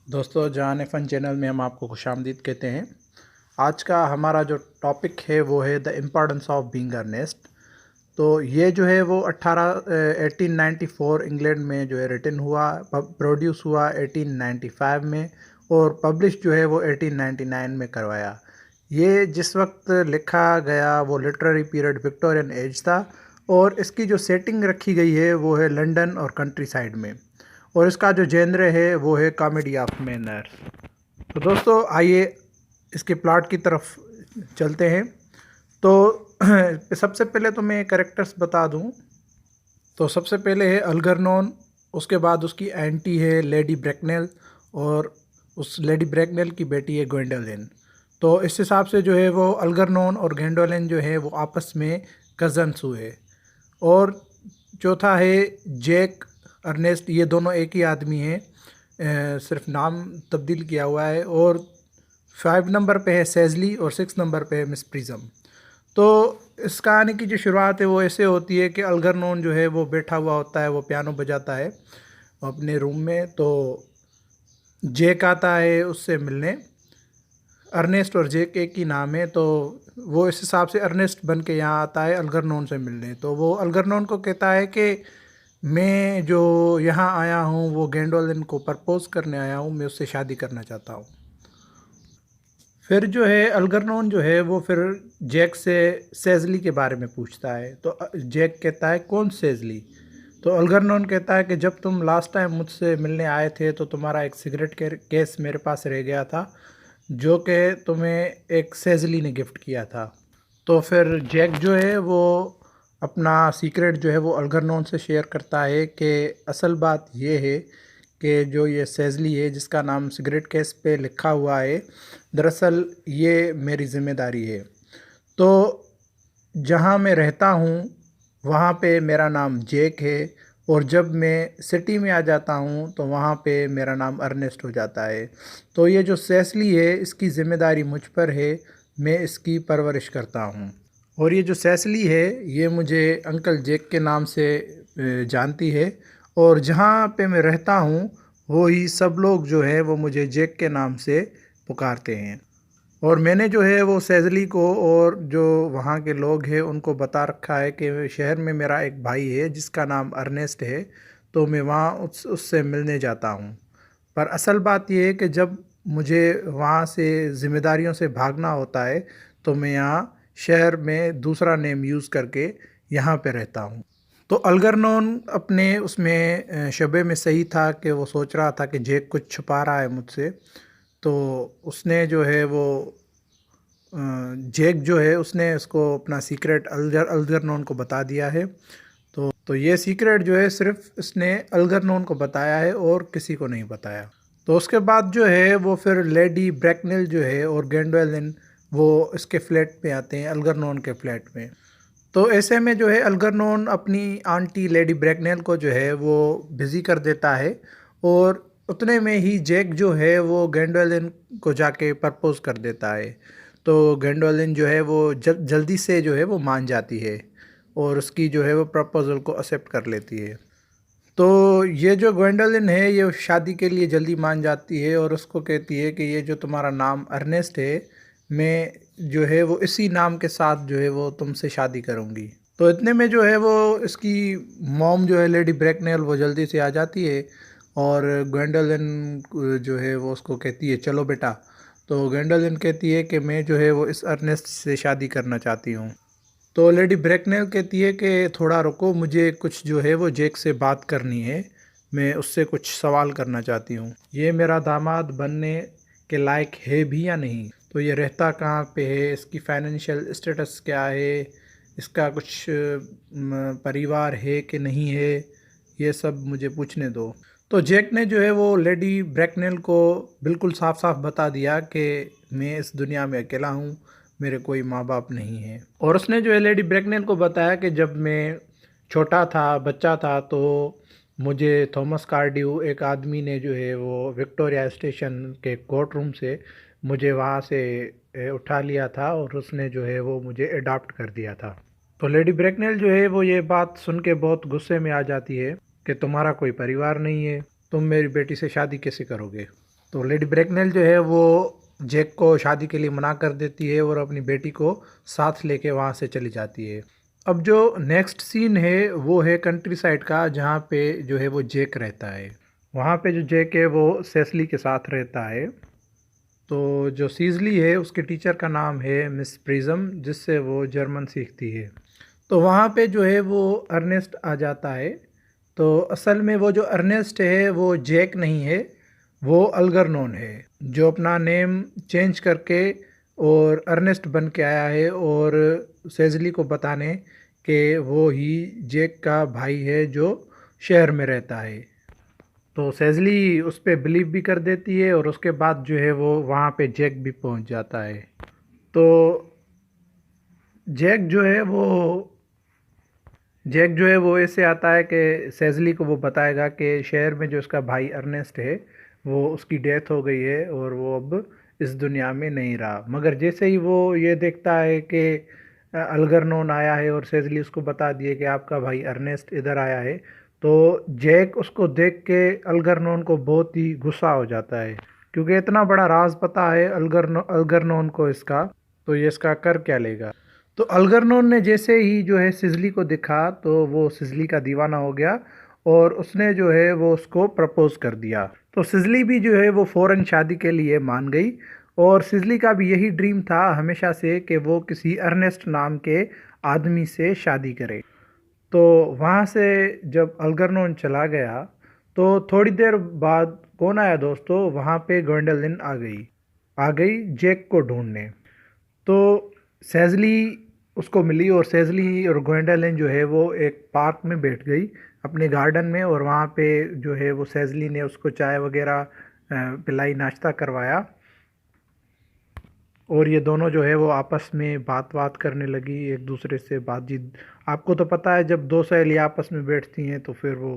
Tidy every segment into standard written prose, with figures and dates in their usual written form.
दोस्तों, जहान फ़न चैनल में हम आपको खुशामदीद कहते हैं। आज का हमारा जो टॉपिक है वो है the importance of being earnest. तो ये जो है वो 1894 इंग्लैंड में जो है रिटन हुआ, प्रोड्यूस हुआ 1895 में, और पब्लिश जो है वो 1899 में करवाया। ये जिस वक्त लिखा गया वो लिटरेरी पीरियड विक्टोरियन एज था, और इसकी जो सेटिंग रखी गई है वो है लंदन और कंट्री साइड में, और इसका जो जेनर है वो है कॉमेडी ऑफ मैनर। तो दोस्तों, आइए इसके प्लॉट की तरफ चलते हैं। तो सबसे पहले तो मैं कैरेक्टर्स बता दूं। तो सबसे पहले है अल्गरनोन, उसके बाद उसकी एंटी है लेडी ब्रैकनेल, और उस लेडी ब्रैकनेल की बेटी है ग्वेंडोलिन। तो इस हिसाब से जो है वो अल्गरनोन और ग्वेंडोलिन जो है वो आपस में कज़न्स हुए। और चौथा है जैक अर्नेस्ट। ये दोनों एक ही आदमी हैं, सिर्फ नाम तब्दील किया हुआ है। और 5 नंबर पे है सेजली, और 6 नंबर पे है मिस प्रिज्म। तो इस कहानी की जो शुरुआत है वो ऐसे होती है कि अल्गरनोन जो है वो बैठा हुआ होता है, वो पियानो बजाता है अपने रूम में। तो जैक आता है उससे मिलने। अर्नेस्ट और जैक एक ही नाम है, तो वो इस हिसाब से अर्नेस्ट बन के यहाँ आता है अल्गरनोन से मिलने। तो वो अल्गरनोन को कहता है कि मैं जो यहाँ आया हूँ वो गैंडोलिन को प्रपोज करने आया हूँ, मैं उससे शादी करना चाहता हूँ। फिर जो है अल्गरनोन जो है वो फिर जैक से सेजली के बारे में पूछता है। तो जैक कहता है कौन सेजली? तो अल्गरनोन कहता है कि जब तुम लास्ट टाइम मुझसे मिलने आए थे तो तुम्हारा एक सिगरेट केस मेरे पास रह गया था, जो कि तुम्हें एक सेजली ने गिफ्ट किया था। तो फिर जैक जो है वो अपना सीक्रेट जो है वो अल्गरनोन से शेयर करता है कि असल बात ये है कि जो ये सेजली है जिसका नाम सिगरेट केस पे लिखा हुआ है, दरअसल ये मेरी ज़िम्मेदारी है। तो जहाँ मैं रहता हूँ वहाँ पे मेरा नाम जैक है, और जब मैं सिटी में आ जाता हूँ तो वहाँ पे मेरा नाम अर्नेस्ट हो जाता है। तो ये जो सेजली है इसकी ज़िम्मेदारी मुझ पर है, मैं इसकी परवरिश करता हूँ। और ये जो सेजली है ये मुझे अंकल जैक के नाम से जानती है, और जहाँ पे मैं रहता हूँ वो ही सब लोग जो है वो मुझे जैक के नाम से पुकारते हैं। और मैंने जो है वो सेजली को और जो वहाँ के लोग हैं उनको बता रखा है कि शहर में मेरा एक भाई है जिसका नाम अर्नेस्ट है, तो मैं वहाँ उससे मिलने जाता हूँ। पर असल बात यह है कि जब मुझे वहाँ से ज़िम्मेदारियों से भागना होता है तो मैं यहाँ शहर में दूसरा नेम यूज़ करके यहाँ पे रहता हूँ। तो अल्गरनोन अपने उसमें शबे में सही था कि वो सोच रहा था कि जैक कुछ छुपा रहा है मुझसे। तो उसने जो है वो जैक जो है उसने उसको अपना सीक्रेट अल्गरनोन को बता दिया है। तो ये सीक्रेट जो है सिर्फ इसने अल्गरनोन को बताया है और किसी को नहीं बताया। तो उसके बाद जो है वो फिर लेडी ब्रैकनेल जो है और गैंडोलिन वो इसके फ्लैट पे आते हैं, अल्गरनोन के फ्लैट में। तो ऐसे में जो है अल्गरनोन अपनी आंटी लेडी ब्रैकनेल को जो है वो बिज़ी कर देता है, और उतने में ही जैक जो है वो गैंडोलिन को जाके प्रपोज कर देता है। तो गैंडोलिन जो है वो जल्दी से जो है वो मान जाती है, और उसकी जो है वो प्रपोज़ल को एक्सेप्ट कर लेती है। तो ये जो ग्वेंडोलिन है ये शादी के लिए जल्दी मान जाती है, और उसको कहती है कि ये जो तुम्हारा नाम अर्नेस्ट है, मैं जो है वो इसी नाम के साथ जो है वो तुमसे शादी करूँगी। तो इतने में जो है वो इसकी मॉम जो है लेडी ब्रैकनेल वो जल्दी से आ जाती है, और ग्वेंडोलिन जो है वो उसको कहती है चलो बेटा। तो ग्वेंडोलिन कहती है कि मैं जो है वो इस अर्नेस्ट से शादी करना चाहती हूँ। तो लेडी ब्रैकनेल कहती है कि थोड़ा रुको, मुझे कुछ जो है वो जैक से बात करनी है, मैं उससे कुछ सवाल करना चाहती हूँ। ये मेरा दामाद बनने के लायक है भी या नहीं, तो ये रहता कहाँ पे है, इसकी फाइनेंशियल स्टेटस क्या है, इसका कुछ परिवार है कि नहीं है, ये सब मुझे पूछने दो। तो जैक ने जो है वो लेडी ब्रैकनेल को बिल्कुल साफ साफ बता दिया कि मैं इस दुनिया में अकेला हूँ, मेरे कोई माँ बाप नहीं है। और उसने जो है लेडी ब्रैकनेल को बताया कि जब मैं छोटा था, बच्चा था, तो मुझे थॉमस कार्ड्यू एक आदमी ने जो है वो विक्टोरिया स्टेशन के कोर्ट रूम से मुझे वहाँ से उठा लिया था, और उसने जो है वो मुझे अडॉप्ट कर दिया था। तो लेडी ब्रैकनेल जो है वो ये बात सुन के बहुत गुस्से में आ जाती है कि तुम्हारा कोई परिवार नहीं है, तुम मेरी बेटी से शादी कैसे करोगे। तो लेडी ब्रैकनेल जो है वो जैक को शादी के लिए मना कर देती है और अपनी बेटी को साथ लेके वहाँ से चली जाती है। अब जो नेक्स्ट सीन है वो है कंट्री साइड का, जहाँ पे जो है वो जैक रहता है। वहाँ पे जो जैक है वो सेसली के साथ रहता है। तो जो सीजली है उसके टीचर का नाम है मिस प्रिज्म, जिससे वो जर्मन सीखती है। तो वहाँ पे जो है वो अर्नेस्ट आ जाता है। तो असल में वो जो अर्नेस्ट है वो जैक नहीं है, वो अल्गरनोन है, जो अपना नेम चेंज करके और अर्नेस्ट बन के आया है और सेजली को बताने कि वो ही जैक का भाई है जो शहर में रहता है। तो सेजली उस पर बिलीव भी कर देती है और उसके बाद जो है वो वहाँ पे जैक भी पहुँच जाता है। तो जैक जो है वो जैक जो है वो ऐसे आता है कि सेजली को वो बताएगा कि शहर में जो उसका भाई अर्नेस्ट है वो उसकी डेथ हो गई है और वो अब इस दुनिया में नहीं रहा। मगर जैसे ही वो ये देखता है कि अल्गरनोन आया है और सेजली उसको बता दिए कि आपका भाई अर्नेस्ट इधर आया है, तो जैक उसको देख के अल्गरनोन को बहुत ही गुस्सा हो जाता है, क्योंकि इतना बड़ा राज पता है अल्गरनोन को इसका, तो ये इसका कर क्या लेगा। तो अल्गरनोन ने जैसे ही जो है सिजली को दिखा तो वो सिजली का दीवाना हो गया और उसने जो है वो उसको प्रपोज कर दिया। तो सिजली भी जो है वो फ़ौरन शादी के लिए मान गई और सिजली का भी यही ड्रीम था हमेशा से कि वो किसी अर्नेस्ट नाम के आदमी से शादी करे। तो वहाँ से जब अल्गरनोन चला गया तो थोड़ी देर बाद कौन आया दोस्तों, वहाँ पे ग्वेंडोलिन आ गई जैक को ढूंढने। तो सेजली उसको मिली और सेजली और ग्वेंडोलिन जो है वो एक पार्क में बैठ गई अपने गार्डन में, और वहाँ पे जो है वो सेजली ने उसको चाय वगैरह पिलाई, नाश्ता करवाया, और ये दोनों जो है वो आपस में बात करने लगी, एक दूसरे से बातचीत। आपको तो पता है जब दो सहेली आपस में बैठती हैं तो फिर वो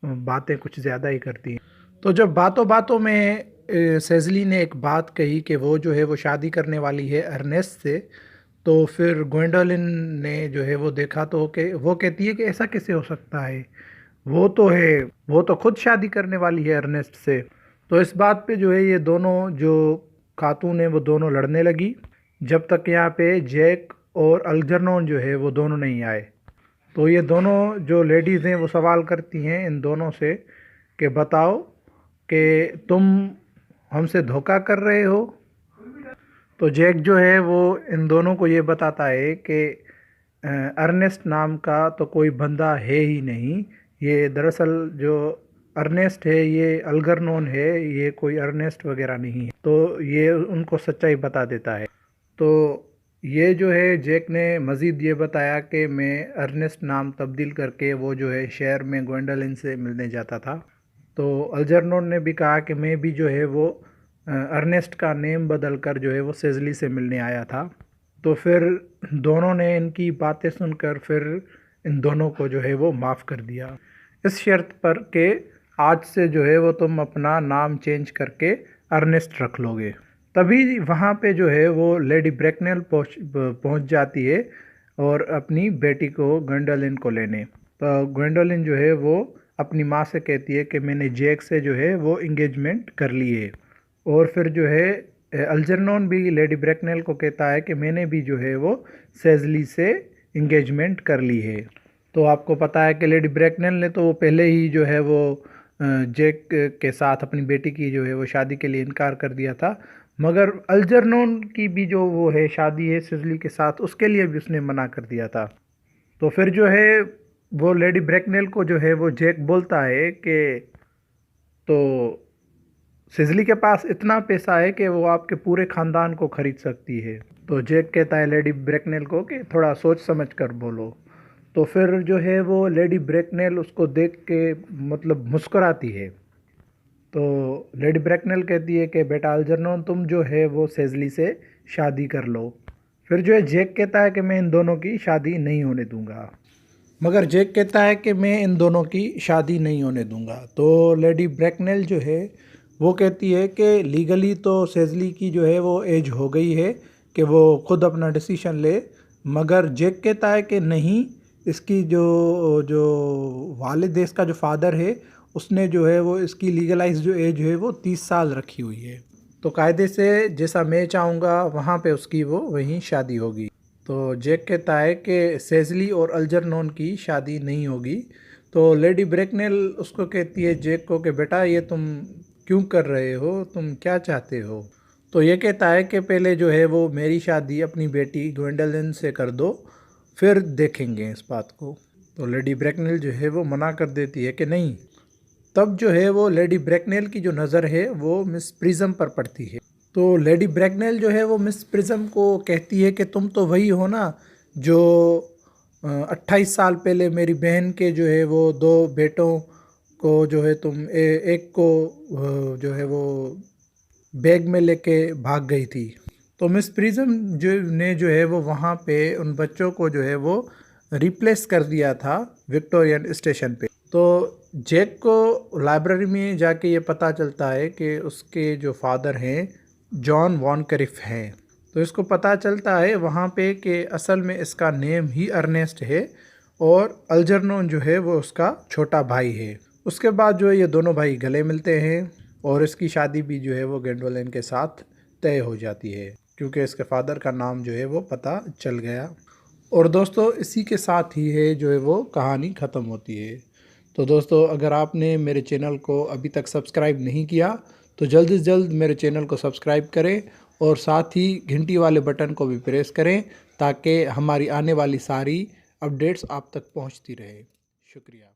बातें कुछ ज़्यादा ही करती हैं। तो जब बातों बातों में सेजली ने एक बात कही कि वो जो है वो शादी करने वाली है अर्नेस्ट से, तो फिर ग्वेंडोलिन ने जो है वो देखा तो वो कहती है कि ऐसा कैसे हो सकता है, वो तो खुद शादी करने वाली है अर्नेस्ट से। तो इस बात पे जो है ये दोनों जो खातून है वो दोनों लड़ने लगी, जब तक यहाँ पे जैक और अल्जरनोन जो है वो दोनों नहीं आए। तो ये दोनों जो लेडीज़ हैं वो सवाल करती हैं इन दोनों से कि बताओ कि तुम हमसे धोखा कर रहे हो। तो जैक जो है वो इन दोनों को ये बताता है कि अर्नेस्ट नाम का तो कोई बंदा है ही नहीं, ये दरअसल जो अर्नेस्ट है ये अल्गरनोन है, ये कोई अर्नेस्ट वगैरह नहीं है। तो ये उनको सच्चाई बता देता है। तो ये जो है जैक ने मज़ीद ये बताया कि मैं अर्नेस्ट नाम तब्दील करके वो जो है शहर में ग्वेंडोलिन से मिलने जाता था। तो अल्जरनोन ने भी कहा कि मैं भी जो है वो अर्नेस्ट का नेम बदल कर जो है वो सेजली से मिलने आया था। तो फिर दोनों ने इनकी बातें सुनकर फिर इन दोनों को जो है वो माफ़ कर दिया, इस शर्त पर कि आज से जो है वो तुम अपना नाम चेंज करके अर्नेस्ट रख लोगे। तभी वहाँ पे जो है वो लेडी ब्रैकनेल पहुँच जाती है और अपनी बेटी को ग्वेंडोलिन को लेने। तो ग्वेंडोलिन जो है वो अपनी माँ से कहती है कि मैंने जैक से जो है वो इंगेजमेंट कर ली है। और फिर जो है अल्जरनोन भी लेडी ब्रैकनेल को कहता है कि मैंने भी जो है वो सेजली से इंगेजमेंट कर ली है। तो आपको पता है कि लेडी ब्रैकनेल ने तो वो पहले ही जो है वो जैक के साथ अपनी बेटी की जो है वो शादी के लिए इनकार कर दिया था, मगर अल्जरनोन की भी जो वो है शादी है सेजली के साथ, उसके लिए भी उसने मना कर दिया था। तो फिर जो है वो लेडी ब्रैकनेल को जो है वो जैक बोलता है कि तो सेजली के पास इतना पैसा है कि वो आपके पूरे ख़ानदान को ख़रीद सकती है। तो जैक कहता है लेडी ब्रैकनेल को कि थोड़ा सोच समझ कर बोलो। तो फिर जो है वो लेडी ब्रैकनेल उसको देख के मतलब मुस्कुराती है। तो लेडी ब्रैकनेल कहती है कि बेटा अल्जरनोन तुम जो है वो सेजली से शादी कर लो। फिर जो है जैक कहता है कि मैं इन दोनों की शादी नहीं होने दूंगा, मगर जैक कहता है कि मैं इन दोनों की शादी नहीं होने दूंगा। तो लेडी ब्रैकनेल जो है वो कहती है कि लीगली तो सेजली की जो है वो एज हो गई है कि वो खुद अपना डिसीजन ले, मगर जैक कहता है कि नहीं, इसकी जो जो वालिद है, इसका जो फादर है, उसने जो है वो इसकी लीगलाइज जो एज है वो 30 साल रखी हुई है। तो कायदे से जैसा मैं चाहूँगा वहाँ पे उसकी वो वहीं शादी होगी। तो जैक कहता है कि सेजली और अल्जरनॉन की शादी नहीं होगी। तो लेडी ब्रेकनेल उसको कहती है जैक को कि बेटा ये तुम क्यों कर रहे हो, तुम क्या चाहते हो। तो ये कहता है कि पहले जो है वो मेरी शादी अपनी बेटी ग्वेंडोलिन से कर दो, फिर देखेंगे इस बात को। तो लेडी ब्रेकनेल जो है वो मना कर देती है कि नहीं। तब जो है वो लेडी ब्रेकनेल की जो नज़र है वो मिस प्रिज्म पर पड़ती है। तो लेडी ब्रेकनेल जो है वो मिस प्रिज्म को कहती है कि तुम तो वही हो ना जो 28 साल पहले मेरी बहन के जो है वो 2 बेटों को जो है तुम एक को जो है वो बैग में लेके भाग गई थी। तो मिस प्रिज्म जो है वो वहाँ पे उन बच्चों को जो है वो रिप्लेस कर दिया था विक्टोरियन स्टेशन पे। तो जैक को लाइब्रेरी में जाके ये पता चलता है कि उसके जो फादर हैं जॉन वॉन करिफ हैं। तो इसको पता चलता है वहाँ पे कि असल में इसका नेम ही अर्नेस्ट है और अल्जरनॉन जो है वो उसका छोटा भाई है। उसके बाद जो है ये दोनों भाई गले मिलते हैं और इसकी शादी भी जो है वो ग्वेंडोलिन के साथ तय हो जाती है क्योंकि इसके फादर का नाम जो है वो पता चल गया। और दोस्तों इसी के साथ ही है जो है वो कहानी ख़त्म होती है। तो दोस्तों अगर आपने मेरे चैनल को अभी तक सब्सक्राइब नहीं किया तो जल्द से जल्द मेरे चैनल को सब्सक्राइब करें और साथ ही घंटी वाले बटन को भी प्रेस करें ताकि हमारी आने वाली सारी अपडेट्स आप तक पहुंचती रहे। शुक्रिया।